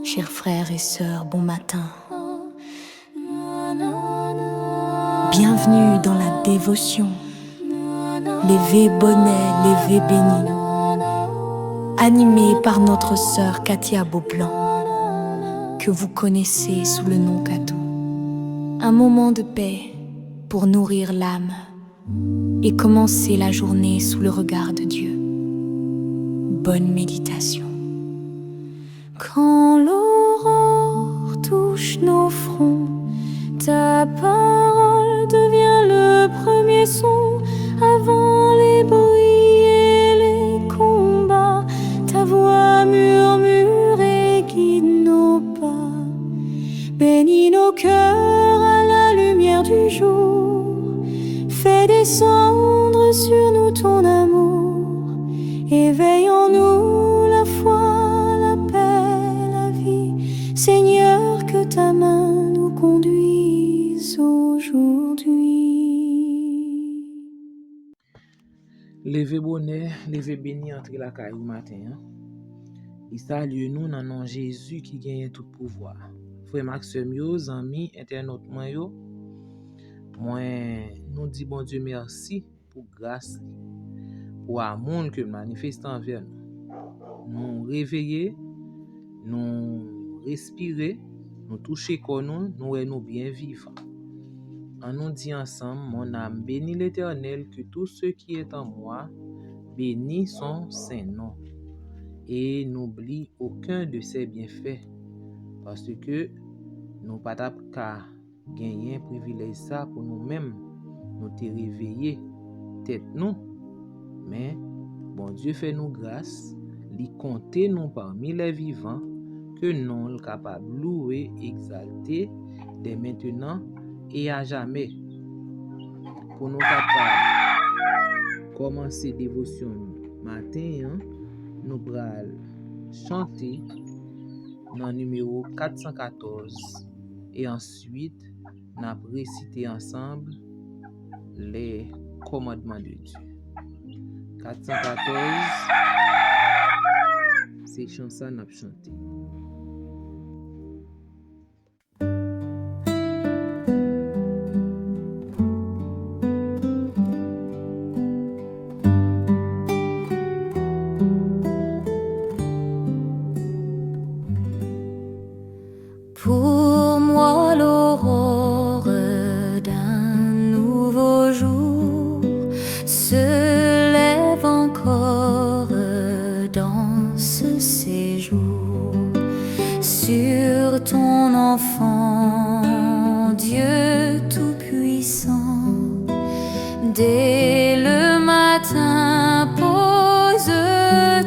Chers frères et sœurs, bon matin. Bienvenue dans la dévotion. Lévé bonnet, lévé béni. Animé par notre sœur Katia Beaublanc, que vous connaissez sous le nom Katou. Un moment de paix pour nourrir l'âme et commencer la journée sous le regard de Dieu. Bonne méditation. Quand l'aurore touche nos fronts, ta parole devient le premier son. Avant les bruits et les combats, ta voix murmure et guide nos pas. Bénis nos cœurs à la lumière du jour. Fais descendre sur nous ton amour. Éveille en nous la foi, la paix, la vie. Seigneur, que ta main nous conduise aujourd'hui. Levé bonnet, levé béni entre la caille matin. Il salue nous dans le nom de Jésus qui gagne tout pouvoir. Frère Maxime yo, amis, internautes moi yo. Moi nous dit bon Dieu merci pour grâce, pour amour que manifeste envers nous. Nous réveiller, nous respirer, nous toucher corps nous et nous bien vivre. On nous dit ensemble, mon âme bénit l'Éternel, que tout ce qui est en moi bénit son saint nom. Et n'oublie aucun de ses bienfaits, parce que nous pas qu'à gagner un privilège ça pour nous-mêmes, nous te réveiller tête nous, mais bon Dieu fait nous grâce, lui compter nous parmi les vivants, que nous sommes capables de louer, exalter dès maintenant et à jamais. Pour nous capables commencer dévotion matin, nous allons chanter dans le numéro 414 et ensuite nous allons réciter ensemble les commandements de Dieu. 414, c'est chanson nous allons chanter. Pour moi l'aurore d'un nouveau jour se lève encore dans ce séjour sur ton enfant, Dieu tout-puissant. Dès le matin, pose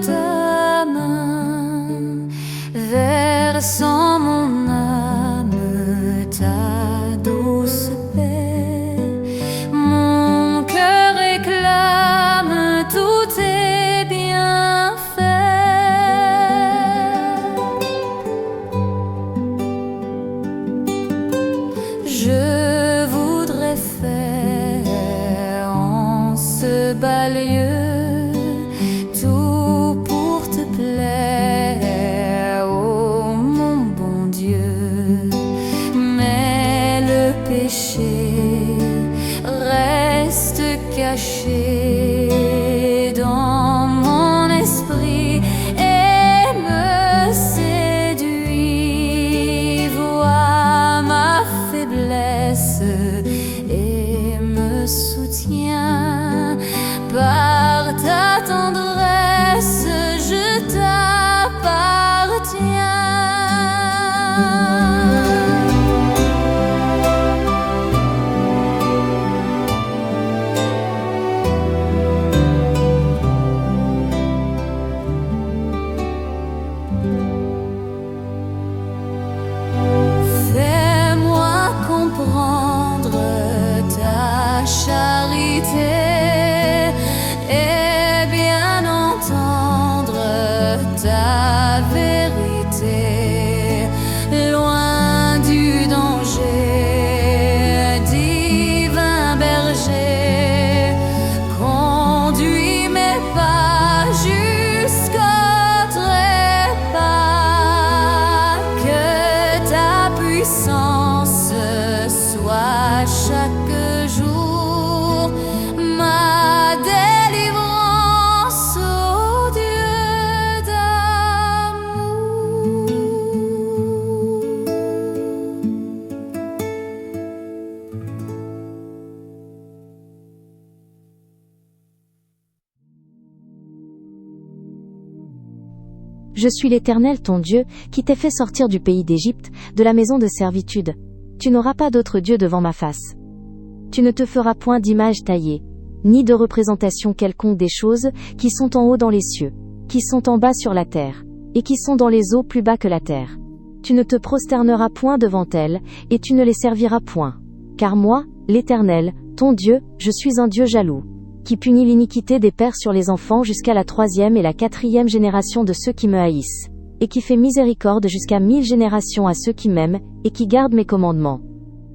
ta main, versant mon ta douce paix. Mon cœur réclame tous tes bienfaits. Je voudrais faire en ce bas lieu tout pour te plaire, oh mon bon Dieu. Péché reste caché dans mon esprit et me séduit. Vois ma faiblesse et me soutient. Par ta tendresse, je t'appartiens. Ta charité et bien entendre ta vérité, loin du danger, divin berger, conduis mes pas jusqu'au trépas. puissance soit chaque jour ma délivrance, ô Dieu d'amour. Je suis l'Éternel ton Dieu, qui t'ai fait sortir du pays d'Égypte, de la maison de servitude. Tu n'auras pas d'autre Dieu devant ma face. Tu ne te feras point d'image taillée, ni de représentation quelconque des choses qui sont en haut dans les cieux, qui sont en bas sur la terre, et qui sont dans les eaux plus bas que la terre. Tu ne te prosterneras point devant elles, et tu ne les serviras point. Car moi, l'Éternel, ton Dieu, je suis un Dieu jaloux, qui punit l'iniquité des pères sur les enfants jusqu'à la 3e et la 4e génération de ceux qui me haïssent, et qui fait miséricorde jusqu'à 1000 générations à ceux qui m'aiment, et qui gardent mes commandements.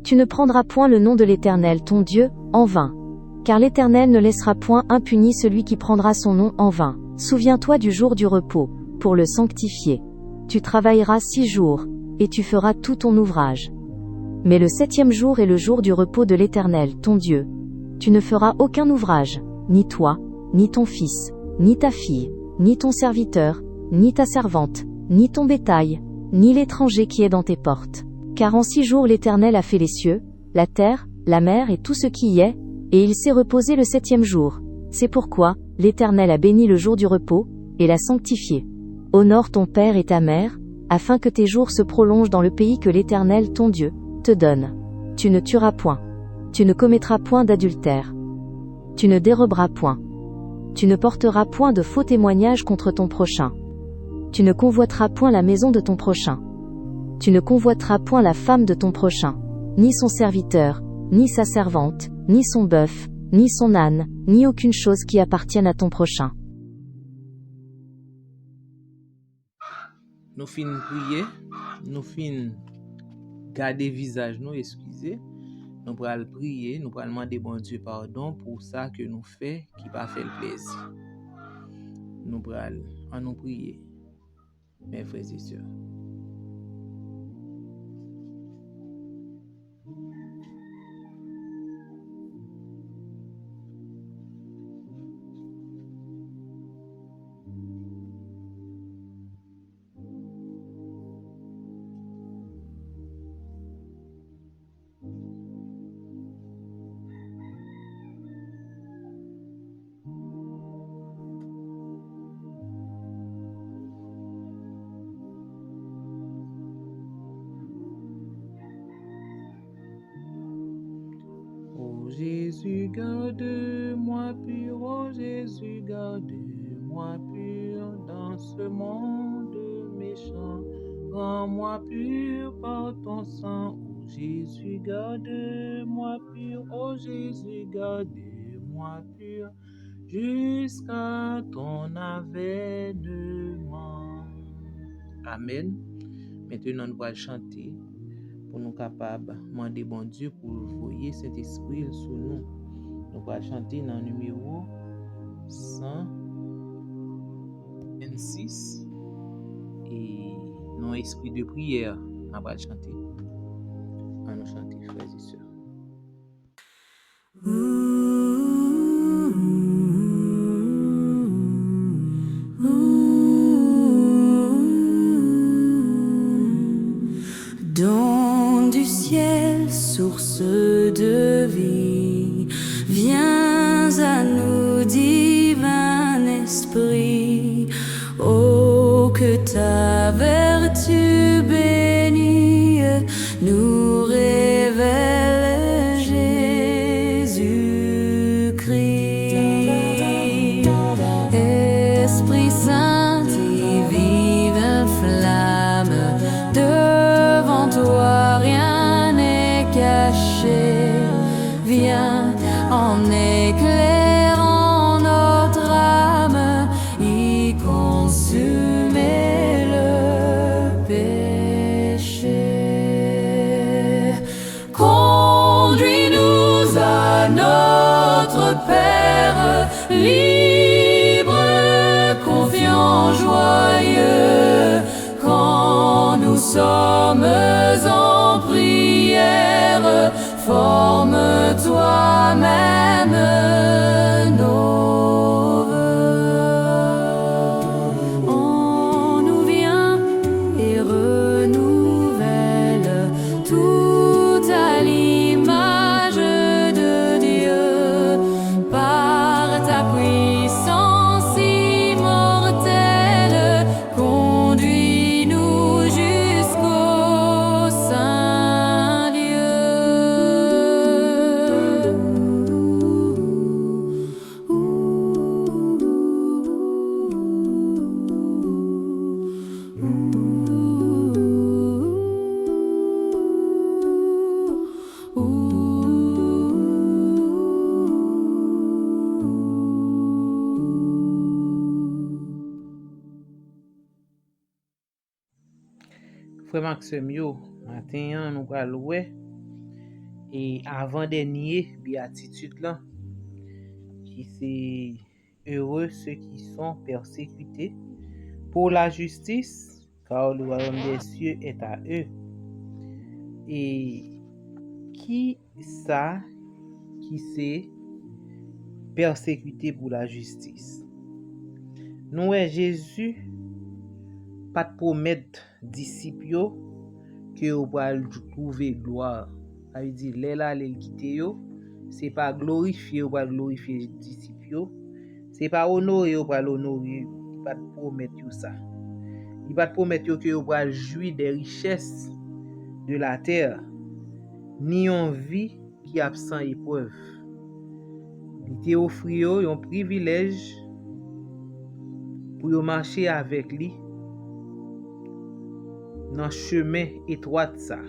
Tu ne prendras point le nom de l'Éternel ton Dieu, en vain. Car l'Éternel ne laissera point impuni celui qui prendra son nom en vain. Souviens-toi du jour du repos, pour le sanctifier. Tu travailleras 6 jours, et tu feras tout ton ouvrage. Mais le 7e jour est le jour du repos de l'Éternel ton Dieu. Tu ne feras aucun ouvrage, ni toi, ni ton fils, ni ta fille, ni ton serviteur, ni ta servante, ni ton bétail, ni l'étranger qui est dans tes portes. Car en 6 jours l'Éternel a fait les cieux, la terre, la mer et tout ce qui y est, et il s'est reposé le 7e jour. C'est pourquoi l'Éternel a béni le jour du repos, et l'a sanctifié. Honore ton père et ta mère, afin que tes jours se prolongent dans le pays que l'Éternel ton Dieu te donne. Tu ne tueras point. Tu ne commettras point d'adultère. Tu ne déroberas point. Tu ne porteras point de faux témoignages contre ton prochain. Tu ne convoiteras point la maison de ton prochain. Tu ne convoiteras point la femme de ton prochain, ni son serviteur, ni sa servante, ni son bœuf, ni son âne, ni aucune chose qui appartienne à ton prochain. Nous fin prier, nous fin garder visage nous, excusez. Nous pourrons prier, nous pourrons demander bon Dieu pardon pour ça que nous fait qui pas fait le plaisir. Nous pourrons nous prier, mes frères et sœurs. Ô Jésus, garde-moi pur, ô Jésus, garde-moi pur dans ce monde méchant. Rends-moi pur par ton sang, ô Jésus, garde-moi pur, ô Jésus, garde-moi pur jusqu'à ton avènement. Amen. Maintenant, nous allons chanter pour nous capables de demander bon Dieu pour envoyer cet esprit sur nous. Nous allons chanter dans le numéro 126 et dans l'esprit de prière, nous allons chanter. Nous chanter, frères et sœurs. Don du ciel, source de vie, viens à nous, divin esprit. Oh, que ta vertu bénie nous révèle Jésus-Christ. Esprit Saint et vive flamme, devant toi rien n'est caché. Viens en éclairant notre âme, y consumer le péché. Conduis-nous à notre Père, libre, confiant, joyeux, quand nous sommes en Forme toi-même nos vœux. On nous vient et renouvelle tout à l'image de Dieu par ta puissance immortelle. Conduis-nous jusqu'au Saint Dieu. Frère Maxime yo, matin nous pral wè et avant-dernier béatitude là qui c'est heureux ceux qui sont persécutés pour la justice car le royaume des cieux est à eux. Et qui ça qui c'est persécuté pour la justice? Nous Jésus pas de promettre disciples yo que yo pral trouver gloire. Ça veut dire les là les quitter yo, c'est pas glorifier yo pral glorifier disciples yo, c'est pas honorer yo pral honorer, pas de promettre yo ça. Il pas de promettre yo que yo pral jouir des richesses de la terre, ni en vie qui absent épreuve. Il te offre yo un privilège pour yo marcher avec lui dans chemin étroit ça,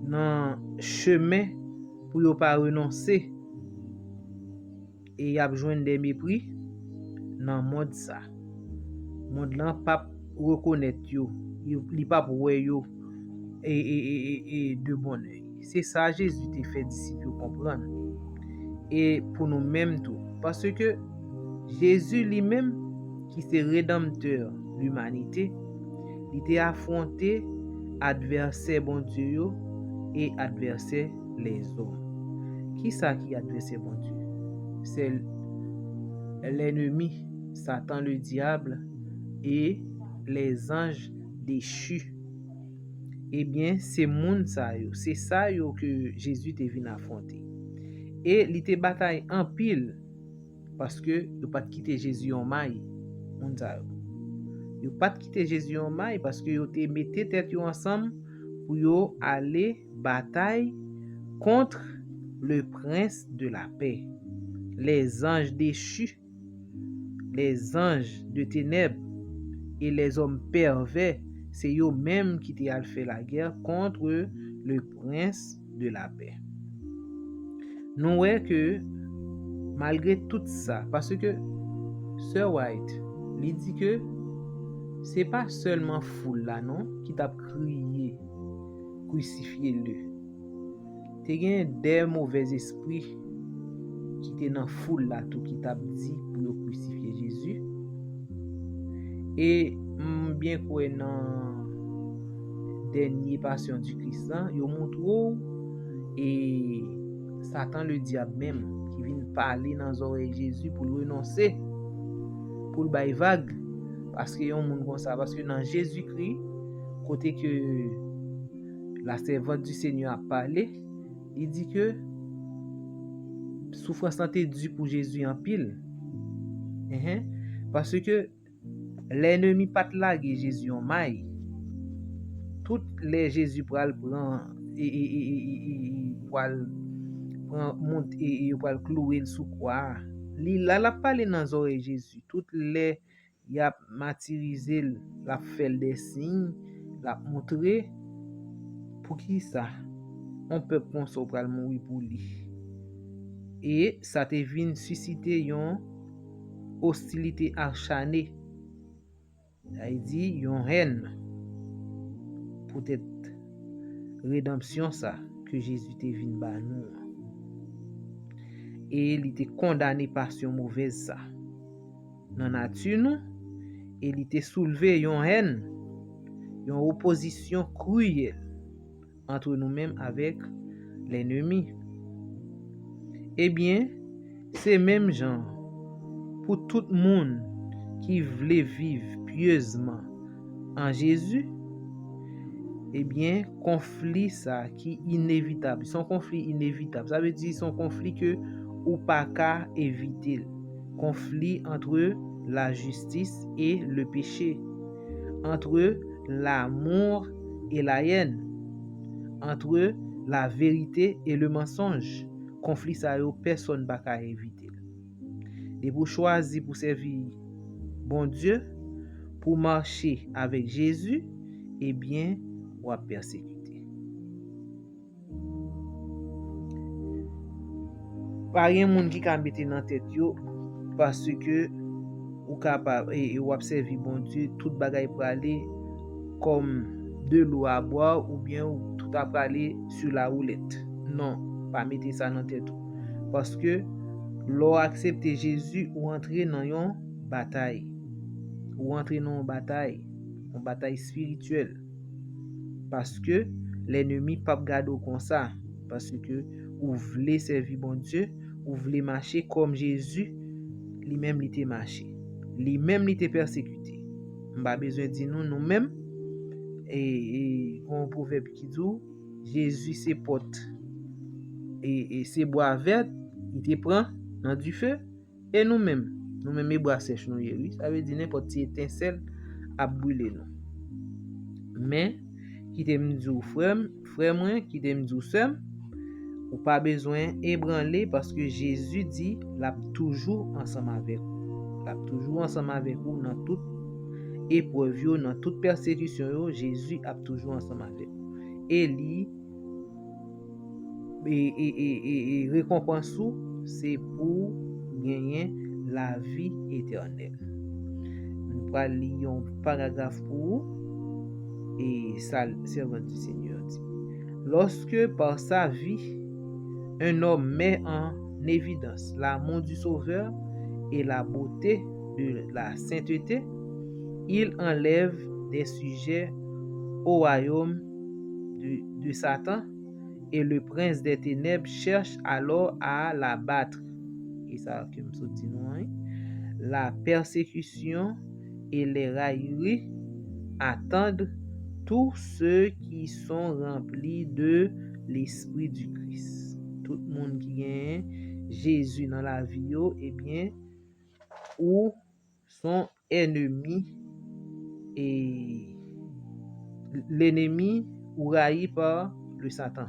dans chemin pour yo pas renoncer et y a besoin des mépris dans monde ça. Monde là pas reconnaître yo, il pas pour yo et de bon œil. C'est ça Jésus te fait disciple comprendre. Et pour nous mêmes tout, parce que Jésus lui-même qui c'est rédempteur de l'humanité, il t'a affronté adversaire bon Dieu yo et adversaire les hommes. Qui ça qui adversaire bon Dieu? C'est l'ennemi, Satan le diable et les anges déchus. Eh bien, c'est monde ça yo, c'est ça yo que Jésus te venu affronter. Et il te bataille en pile parce que yo pas quitter Jésus en maille, monde ça yo. Yo pas quitter Jésus en maille parce que yo te mette tête yo ensemble pour yo aller bataille contre le prince de la paix, les anges déchus, les anges de ténèbres et les hommes pervers. C'est yo même qui te fait la guerre contre le prince de la paix. Nous voyons que malgré tout ça, parce que Sir White lui dit que c'est pas seulement foule là non qui t'a crié crucifiez-le. T'es gain des mauvais esprits qui étaient dans foule là tout qui t'a dit pour crucifier Jésus. Et bien quoi dans dernier passion du Christ là, yo montre et Satan le diable même qui vient parler dans les oreilles de Jésus pour le renoncer, pour le bailler vague, parce que yon monde comme ça, parce que dans Jésus-Christ, côté que la servante du Seigneur a parlé, il dit que souffrance était due pour Jésus en pile. Parce que l'ennemi pas laguer Jésus en maille. Toutes les Jésus pral prend et pral monte et pral clouer sous croix. Li la parler dans oreilles Jésus. Toutes les y a martyrisé, la fait des signes, la montrer pour qui ça on peut penser pral mourir pour lui. Et ça te vient susciter une hostilité acharnée. Il dit une haine pour cette rédemption ça que Jésus te vient ba nous. Et il était condamné par son mauvaise ça. Dans nature nous, il était soulevé une haine, une opposition cruelle entre nous-mêmes avec l'ennemi. Eh bien, c'est même gens pour tout le monde qui voulait vivre pieusement en Jésus, eh bien, conflit ça qui est inévitable. Son conflit inévitable. Ça veut dire son conflit que ou pas qu'à éviter. Conflit entre la justice et le péché. Entre l'amour et la haine. Entre la vérité et le mensonge. Conflit ça, personne ne peut éviter. Et pour choisir pour servir bon Dieu, pour marcher avec Jésus, eh bien, ou à persécuter. Pas rien monde qui ka mette dans tête yo parce que ou capable et ou observer bon Dieu tout bagaille pour aller comme de l'eau à boire ou bien tout à aller sur la roulette. Non, pas mettre ça dans tête parce que l'on accepte Jésus ou entrer dans une bataille. Ou entrer dans une bataille spirituelle. Parce que l'ennemi pas garder comme ça parce que ou voulez servir bon Dieu, ou voulez marcher comme Jésus, lui-même il était marché. Lui-même il était persécuté. On pas besoin de dire nous-mêmes et on proverbe qui dit Jésus c'est porte et c'est bois vert, il te prend dans du feu et nous-mêmes les bois sèches nous oui, ça veut dire n'importe quelle étincelle a brûler nous. Mais qui t'aime dire frère moi qui t'aime dire sœur ou pas besoin ébranler parce que Jésus dit l'a toujours ensemble avec vous. L'a toujours ensemble avec vous dans toute épreuve, dans toute persécution, Jésus a toujours ensemble avec vous. Et lui et récompense c'est pour gagner la vie éternelle. Nous allons lire un paragraphe pour et ça servant du Seigneur dit. Lorsque par sa vie un homme met en évidence l'amour du Sauveur et la beauté de la sainteté, il enlève des sujets au royaume de Satan et le prince des ténèbres cherche alors à l'abattre. Et ça, comme ça dit nous, la persécution et les railleries attendent tous ceux qui sont remplis de l'esprit du Christ. Tout le monde qui a Jésus dans la vie, eh bien, ou son ennemi et l'ennemi ou raillé par le Satan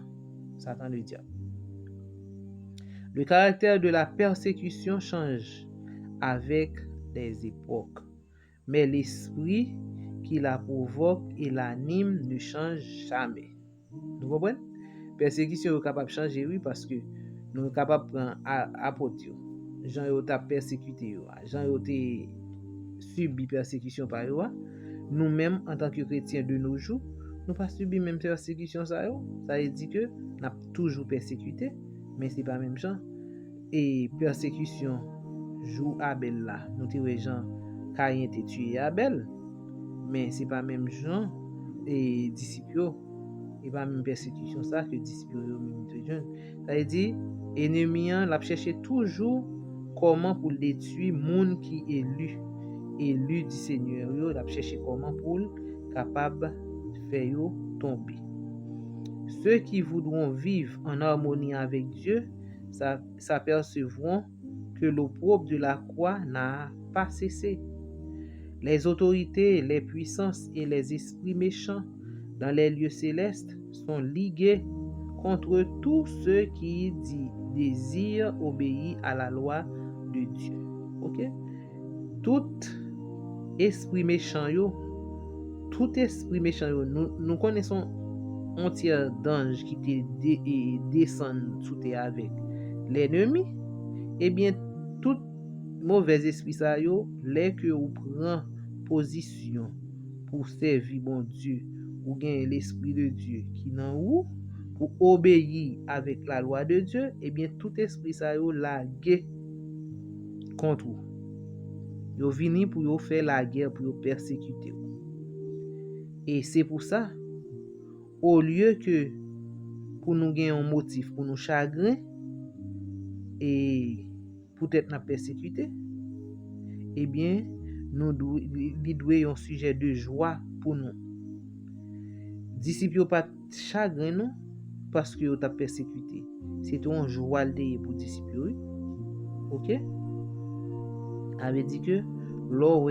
le diable. Le caractère de la persécution change avec les époques, mais l'esprit qui la provoque et l'anime ne change jamais. Vous comprenez? Persécution est capable de changer, oui, parce que nous sommes capables de prendre apôtre. Jean yo t'a persécuté, Jean yo t'a subi persécution par eux. Nous-mêmes, en tant que chrétiens de nos jours, nous pas subi même persécution ça yo. Ça veut dire que nous avons toujours persécuté, mais c'est pas même gens. Et persécution joue Abel là. Nous te gens Caïn te tué Abel, mais c'est pas même gens et disciples et pas même persécution ça que disciples même de Dieu. Ça veut dire ennemi l'a chercher toujours comment pour détruire monde qui élu du Seigneur, il a cherché comment pour capable faire tomber. Ceux qui voudront vivre en harmonie avec Dieu s'apercevront que l'opprobre de la croix n'a pas cessé. Les autorités, les puissances et les esprits méchants dans les lieux célestes sont ligués contre tous ceux qui désirent obéir à la loi de Dieu. Ok? Tout esprit méchant, nous connaissons un tiers d'ange qui descend sous terre avec l'ennemi. Eh bien, tout mauvais esprit ça les que ou prend position pour servir bon Dieu ou gagner l'esprit de Dieu qui dans vous pour obéir avec la loi de Dieu, eh bien tout esprit ça lagué contre vous. Yo vini pour yo faire la guerre pour yo persécuter. Et c'est pour ça au lieu que pour nous gagner un motif pour nous chagrin et peut-être n'a persécuté, eh bien nous doit un sujet de joie pour nous. Disciples pas chagrin non parce que t'a persécuté, c'est un joie pour disciples. OK? Avait dit que lors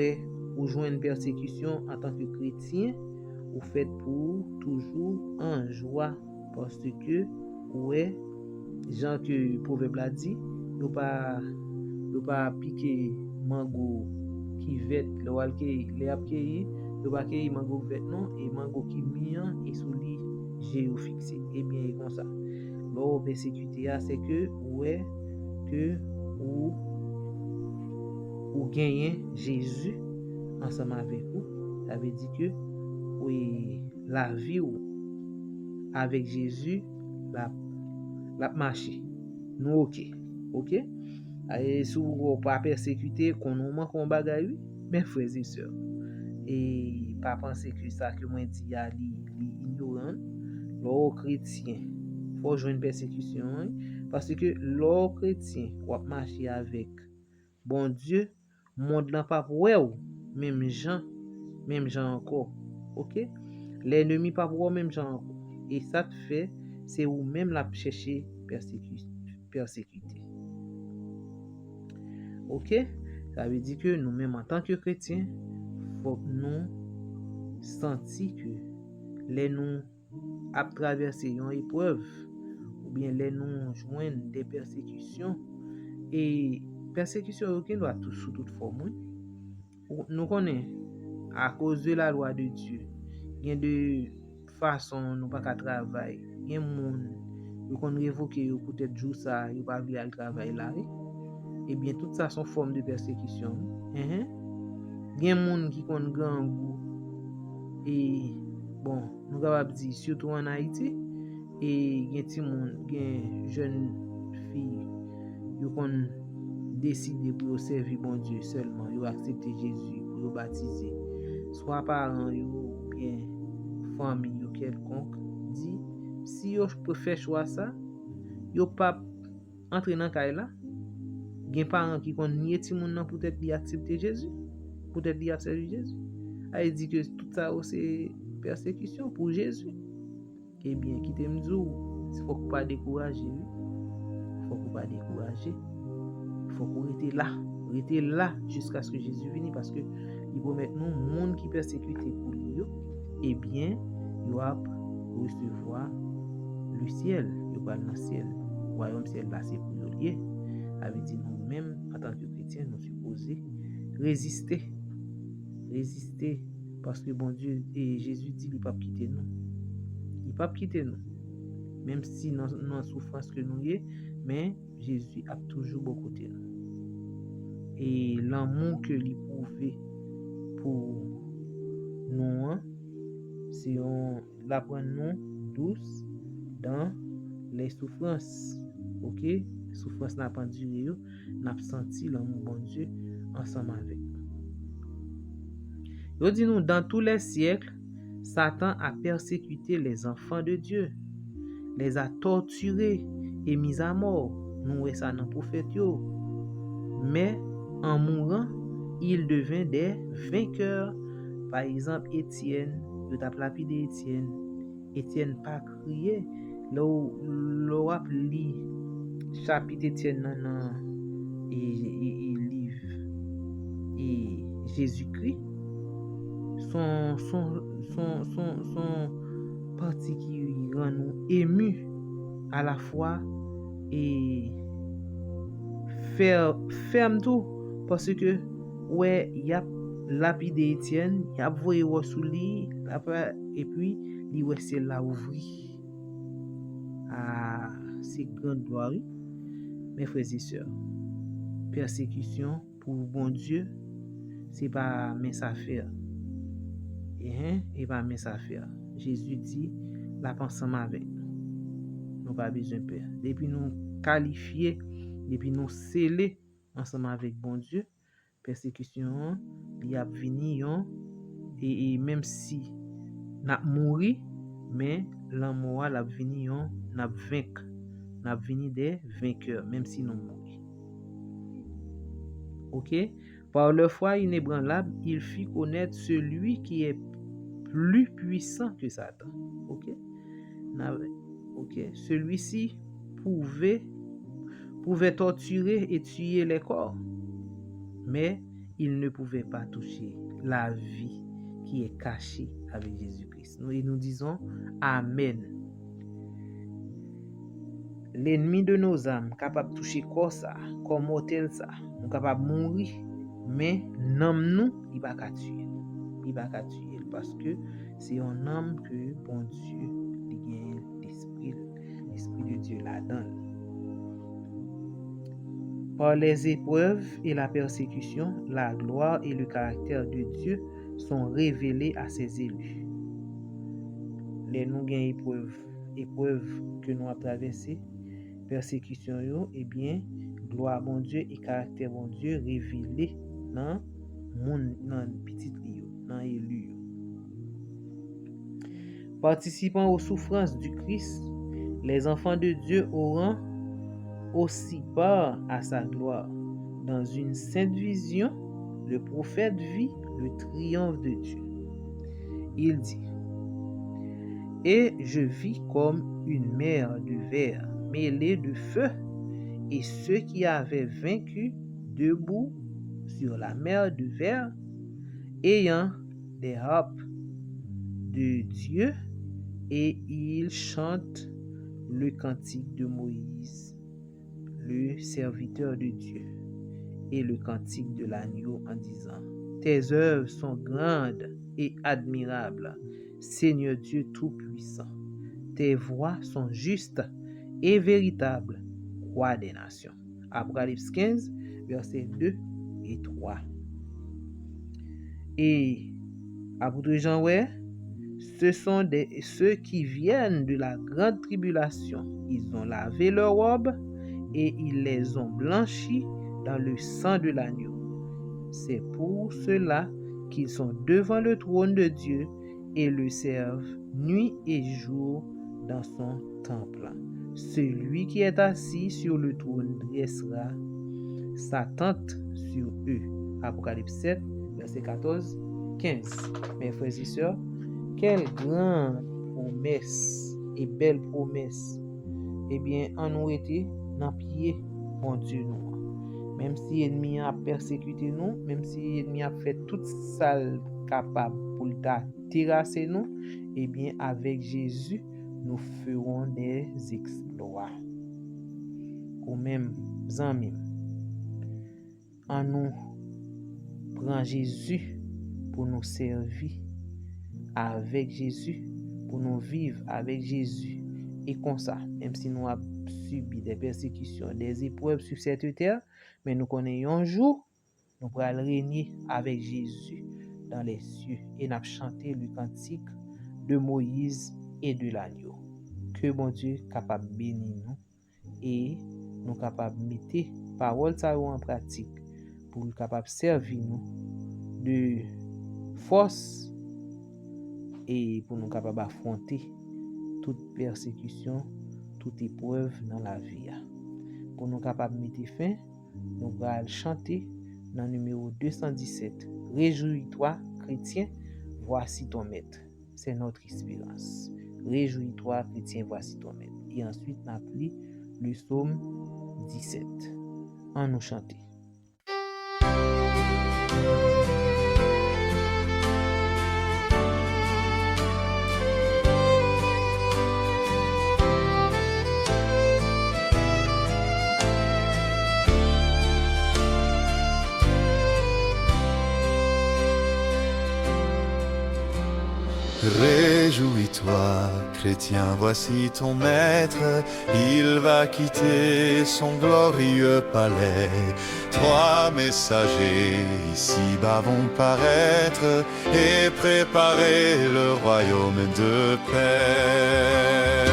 ou joint une persécution en tant que chrétien, ou fait pour toujours en joie parce que ouais, Jean que proverbe l'a dit, nous pas piquer mango qui vête le wal que les a cueilli, nous pas cueillir mango vête non et mango qui mian et sous lui j'ai fixé. Et bien comme ça. Lors persécuté c'est que ouais que ou gagner Jésus ensemble avec vous, ça veut dire que oui, la vie ou avec Jésus la marché. Nous OK? Et si vous pas persécuter qu'on nous manque un bagage, mes frères et sœurs. Et pas penser que ça que moi dit a li ignorant, l'or chrétien faut jouer une persécution parce que l'or chrétien ou marcher avec bon Dieu, monde n'a pas pour même Jean encore. OK? L'ennemi pas pour même Jean encore. Et ça te fait c'est ou même la chercher persécuter. OK? Ça veut dire que nous-mêmes en tant que chrétiens, faut que nous sentir que les nous à traverser une épreuve ou bien les nous joindre des persécutions et persécution qui doit tout sous toute forme. Nous connaissons à cause de la loi de Dieu. Il y a de façon nous pas qu'à travailler. Il y a monde nous qu'on révoquer peut-être jour ça, il pas venir à travail là. Et bien tout ça sont forme de persécution. Il y a monde qui kon grand goût et bon, nous capable dire surtout en Haïti et il y a ti monde, gen jeune fille yo kon décider pour servir bon Dieu seulement, yo accepter Jésus pour le baptiser. Soit parents yo bien famille yo quelconque dit si yo peut faire choix ça, yo pas entrer dans caille là. Gen parents qui kon nier ti moun nan peut-être li accepter Jésus, peut-être li servir Jésus. Il dit que tout ça c'est persécution pour Jésus. Eh bien, qui t'aime dire, il faut pas décourager. Il faut pas décourager. Il faut rester là jusqu'à ce que Jésus vienne parce que il promet nous monde qui persécuté pour lui, eh bien, il va recevoir le ciel, il va dans le ciel. Le royaume ciel là c'est pour lui. Avait dit nous-mêmes en tant que chrétiens, nous supposés résister parce que bon Dieu et Jésus dit il pas quitter nous. Il pas quitter nous. Même si dans souffrance que nous y, mais Jésus a toujours bon côté nous. Et l'amour que lui prouvé pour nous, c'est on la prendre nous douce dans les souffrances. OK? Souffrance n'a pas duré, n'a senti l'amour bon Dieu ensemble avec nous. Il dit nous dans tous les siècles, Satan a persécuté les enfants de Dieu, les a torturés et mis à mort. Nous voyons ça dans le prophète. Mais en mourant, il devint des vainqueurs. Par exemple, Étienne, je t'ai lapidé Étienne. Étienne pas crié. L'on lit chapitre Étienne dans et livre et Jésus-Christ. Son parti qui rend nous émus à la fois et ferme tout parce que ouais il y a lapidé Étienne, il y a voyé sous lui et puis il ouais c'est là ouvri à c'est grande gloire. Mes frères et sœurs, persécution pour bon Dieu c'est pas mes affaires. Et pas mes affaires. Jésus dit la pensée avec nous. Nous pas besoin de peur. Depuis nous qualifier, depuis nous sceller ensemble avec bon Dieu, persécution il y a venir et même si n'a mouri mais l'amour l'a vini on n'a vaincre, n'a vini des vainqueurs même si nous mourir. OK? Par leur foi inébranlable, il fit connaître celui qui est plus puissant que Satan. OK? OK, celui-ci pouvait torturer et tuer les corps, mais il ne pouvait pas toucher la vie qui est cachée avec Jésus-Christ. Nous disons Amen. L'ennemi de nos âmes capable de toucher corps ça, corps mortel ça, nous capable de mourir, mais n'homme nous, il va pas tuer. Il va pas tuer parce que c'est un homme que bon Dieu il gagne l'esprit de Dieu là-dedans. Par les épreuves et la persécution, la gloire et le caractère de Dieu sont révélés à ses élus. Les nous gagnons épreuves que nous avons traversées, persécution yo, eh bien, gloire bon Dieu et caractère bon Dieu révélé dans petit yo, dans élu. Participant aux souffrances du Christ, les enfants de Dieu auront aussi part à sa gloire. Dans une sainte vision, le prophète vit le triomphe de Dieu. Il dit: Et je vis comme une mer de verre mêlée de feu, et ceux qui avaient vaincu debout sur la mer de verre, ayant des harpes de Dieu, et ils chantent le cantique de Moïse, le serviteur de Dieu, et le cantique de l'agneau en disant: Tes œuvres sont grandes et admirables, Seigneur Dieu Tout-Puissant. Tes voies sont justes et véritables, Roi des nations. Apocalypse 15, versets 2 et 3. Et apôtre Jean, ce sont ceux qui viennent de la grande tribulation. Ils ont lavé leurs robes et ils les ont blanchis dans le sang de l'agneau. C'est pour cela qu'ils sont devant le trône de Dieu et le servent nuit et jour dans son temple. Celui qui est assis sur le trône dressera sa tente sur eux. Apocalypse 7, verset 14, 15. Mes frères et sœurs, quelle grande promesse et belle promesse. Eh bien, en nous été dans pied, bon Dieu nous. Même si l'ennemi a persécuté nous, même si l'ennemi a fait toute ça capable pour terrasser nous, eh bien, avec Jésus, nous ferons des exploits. Ou même, amis, en nous prend Jésus pour nous servir avec Jésus, pour nous vivre avec Jésus. Et comme ça, même si nous avons subi des persécutions, des épreuves sur cette terre, mais nous connaissons un jour, nous pourrons régner avec Jésus dans les cieux et nous chanter le cantique de Moïse et de l'agneau. Que bon Dieu capable de bénir nous et nous capable de mettre parole ça en pratique pour nous capable servir nous de force et pour nous capable affronter toute persécution, toute épreuve dans la vie. Pour nous capable de mettre fin, nous allons chanter dans le numéro 217. Réjouis-toi, chrétien, voici ton maître. C'est notre espérance. Réjouis-toi, chrétien, voici ton maître. Et ensuite, nous appelons le psaume 17. En nous chanter. Réjouis-toi, chrétien, voici ton maître, il va quitter son glorieux palais. Trois messagers ici-bas vont paraître et préparer le royaume de paix.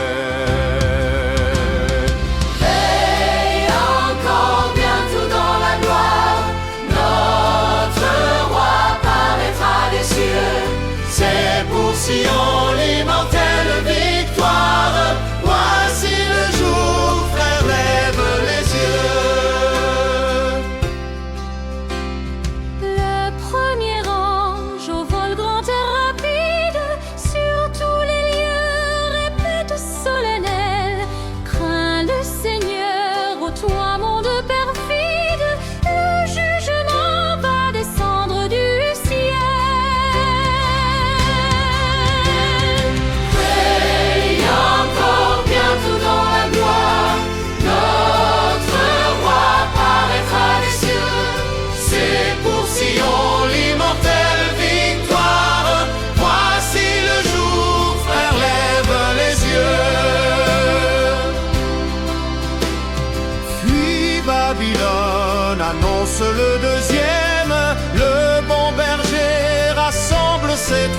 Veille encore bientôt dans la gloire, notre roi paraîtra des cieux. C'est pour Sion l'immortelle victoire.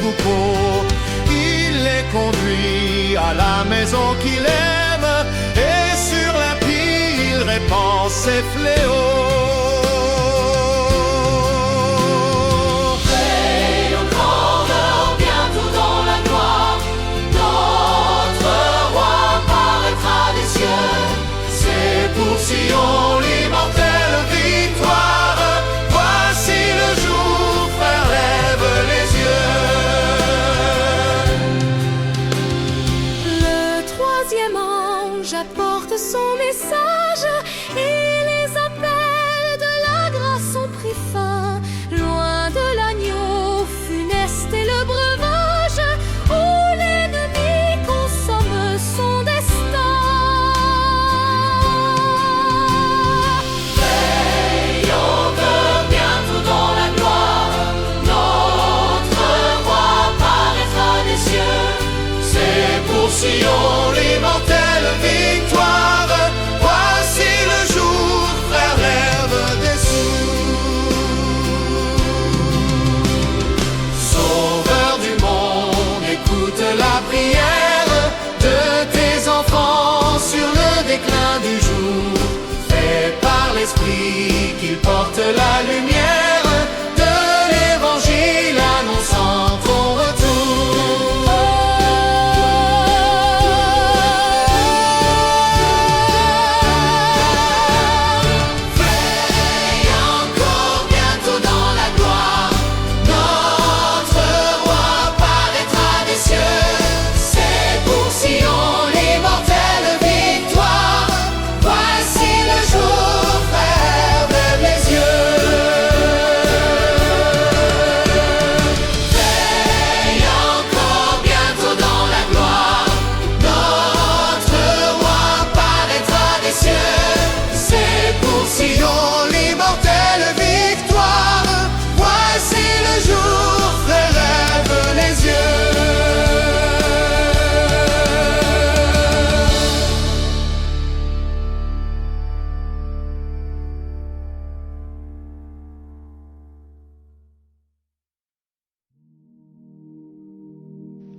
troupeaux. Il les conduit à la maison qu'il aime, et sur l'impie il répand ses fléaux. Pour Sion, l'immortelle victoire, voici le jour, frère, lève les yeux. Le troisième ange apporte son message, et les appels de la grâce ont pris fin, loin de l'agneau funeste et le breuvage, où l'ennemi consomme son destin. Sion, l'immortelle victoire, voici le jour, frère, lève des cieux. Sauveur du monde, écoute la prière de tes enfants sur le déclin du jour. Fais par l'Esprit qu'ils portent la lumière de l'Évangile annonçant ton retour.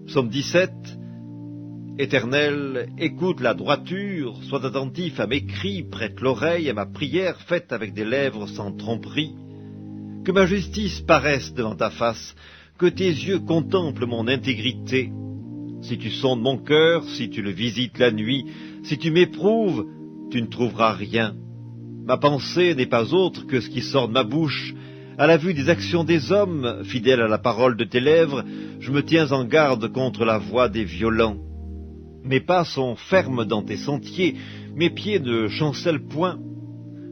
Psaume 17. Éternel, écoute la droiture, sois attentif à mes cris, prête l'oreille à ma prière faite avec des lèvres sans tromperie. Que ma justice paraisse devant ta face, que tes yeux contemplent mon intégrité. Si tu sondes mon cœur, si tu le visites la nuit, si tu m'éprouves, tu ne trouveras rien. Ma pensée n'est pas autre que ce qui sort de ma bouche. À la vue des actions des hommes, fidèle à la parole de tes lèvres, je me tiens en garde contre la voix des violents. Mes pas sont fermes dans tes sentiers, mes pieds ne chancellent point.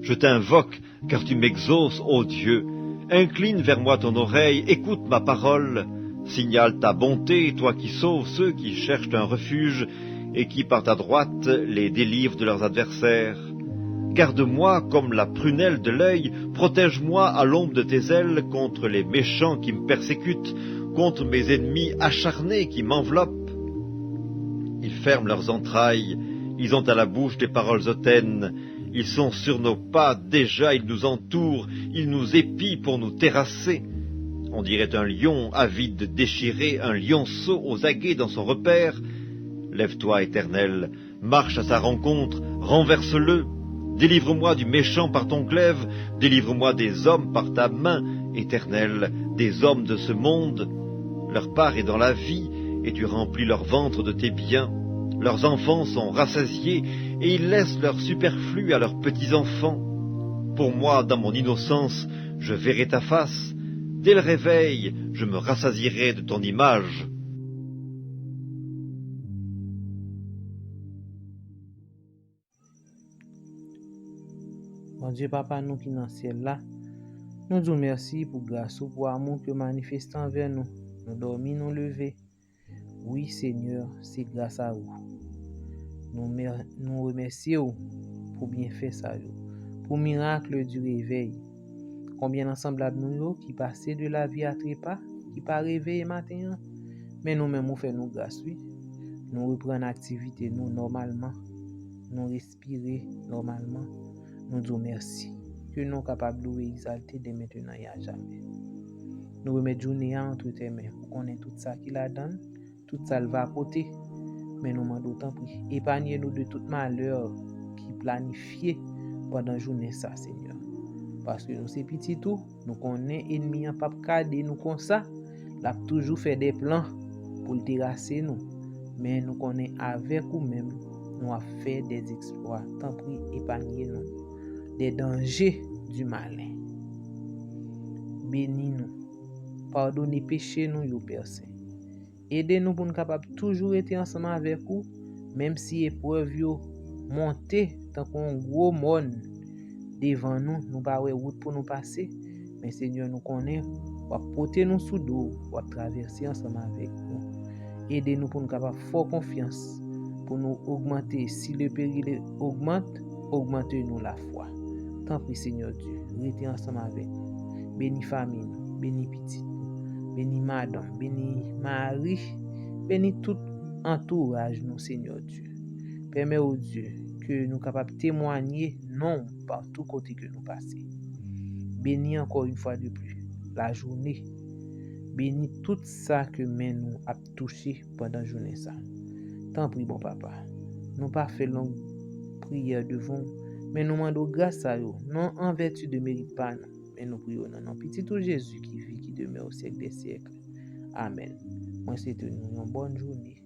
Je t'invoque, car tu m'exauces, ô Dieu. Incline vers moi ton oreille, écoute ma parole. Signale ta bonté, toi qui sauves ceux qui cherchent un refuge, et qui par ta droite les délivrent de leurs adversaires. Garde-moi comme la prunelle de l'œil, protège-moi à l'ombre de tes ailes contre les méchants qui me persécutent, contre mes ennemis acharnés qui m'enveloppent. Ils ferment leurs entrailles, ils ont à la bouche des paroles hautaines, ils sont sur nos pas, déjà ils nous entourent, ils nous épient pour nous terrasser. On dirait un lion avide de déchirer, un lionceau aux aguets dans son repère. Lève-toi, Éternel, marche à sa rencontre, renverse-le. Délivre-moi du méchant par ton glaive, délivre-moi des hommes par ta main, Éternel, des hommes de ce monde. Leur part est dans la vie, et tu remplis leur ventre de tes biens. Leurs enfants sont rassasiés, et ils laissent leur superflu à leurs petits-enfants. Pour moi, dans mon innocence, je verrai ta face. Dès le réveil, je me rassasierai de ton image. Bon Dieu, Papa, nous qui dans le ciel là, nous disons merci pour grâce ou pour amour que manifeste envers nous. Nous dormons, nous lever. Oui, Seigneur, c'est grâce à vous. Nous remercions pour bien faire ça, pour miracle du réveil. Combien d'ensemblables nous qui passaient de la vie à trépas, qui pas réveillé matin, mais nous-mêmes nous faisons grâce, oui. Nous reprenons l'activité nous normalement, nous respirer normalement. Nous disons merci, que nous sommes capables de exalter de maintenant et à jamais. Nous remettons journée entre tes mains pour qu'on ait tout ça qu'il a donné, tout ça le va apporter. Mais nous demandons autant prix. Épargnez-nous de tout malheur qui planifié pendant la journée ça, Seigneur. Parce que nous c'est petit tout, nous connaissons ennemi en pas cader nous comme ça, l'a toujours fait des plans pour le terrasser nous. Mais nous connaissons avec ou même nous a fait des exploits. Tant pis, épargnez-nous des dangers du malin. Bénis-nous. Pardonnez péché nous, yo Père Saint. Aidez-nous pour nous capables toujours être ensemble avec vous, même si épreuve yo monter tant qu'on gros monde devant nous, nous pas route pour nous passer, mais Seigneur nous connaît, va porter nous sous dos, va traverser ensemble avec nous. Aidez-nous pour nous capables fort confiance, pour nous augmenter. Si le péril augmente, augmentez-nous la foi. Tant pis Seigneur Dieu, restez ensemble avec nous. Bénis famille, bénis petit. Bénis madame, bénis Marie, bénis tout entourage nous, Seigneur Dieu. Permets au Dieu que nous capables de témoigner non par tout côté que nous passons. Bénis encore une fois de plus la journée. Bénis tout ça que nous a touché pendant la journée ça. Tant pis bon papa. Nous pas fait longue prière devant, mais nous demandons grâce à vous, non en vertu de mérite pas nous. Mais nous prions dans notre petit tout Jésus qui vit, qui demeure au siècle des siècles. Amen. Moi, c'est une bonne journée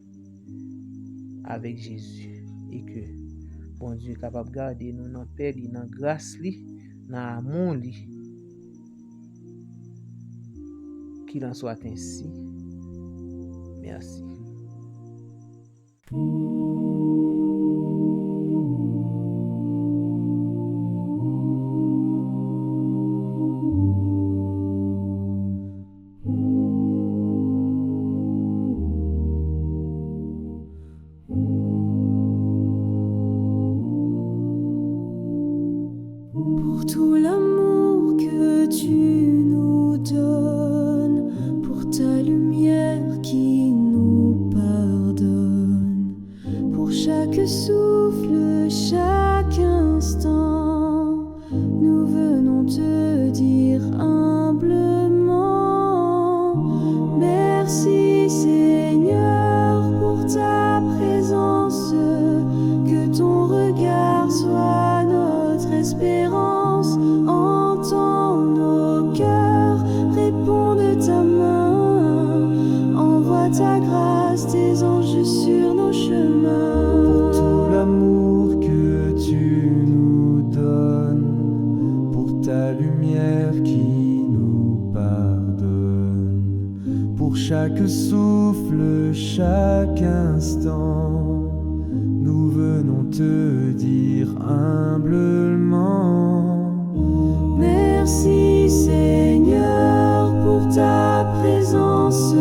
avec Jésus. Et que bon Dieu est capable de garder nous dans la paix, dans la grâce, dans l'amour. Qu'il en soit ainsi. Merci. Pour tout l'amour que tu nous donnes, pour ta lumière qui nous pardonne, pour chaque souffle, chaque instant, nous venons te dire humblement, merci Seigneur pour ta présence, que ton regard soit notre espérance, entends nos cœurs, réponds de ta main, envoie ta grâce, tes anges sur nos chemins. Pour tout l'amour que tu nous donnes, pour ta lumière qui nous pardonne, pour chaque souffle, chaque instant, nous venons te dire humblement, merci Seigneur pour ta présence,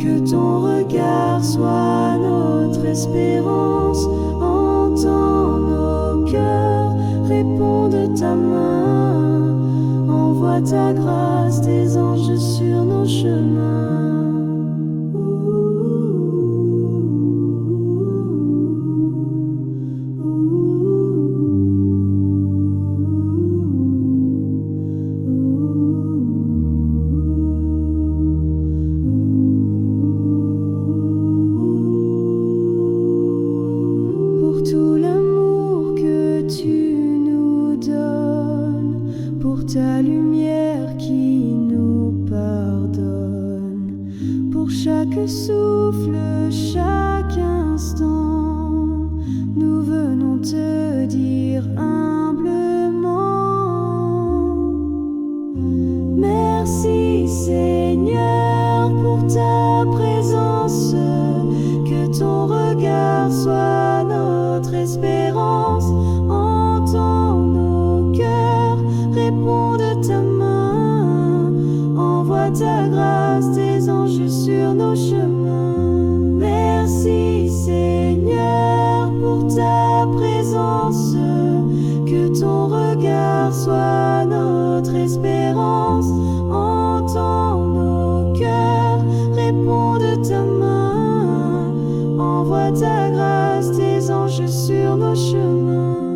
que ton regard soit notre espérance, entends nos cœurs, réponds de ta main, envoie ta grâce, tes anges sur nos chemins. Pour tout l'amour que tu nous donnes, pour ta lumière qui nous pardonne, pour chaque souffle, chaque instant, nous venons te dire humblement, merci Seigneur pour ta présence, que ton regard soit notre espérance, entends nos cœurs, réponds de ta main, envoie ta grâce, tes anges sur nos chemins. Merci Seigneur pour ta présence, que ton regard soit notre espérance, entends nos cœurs, réponds de ta main, envoie ta grâce, tes anges sur nos chemins.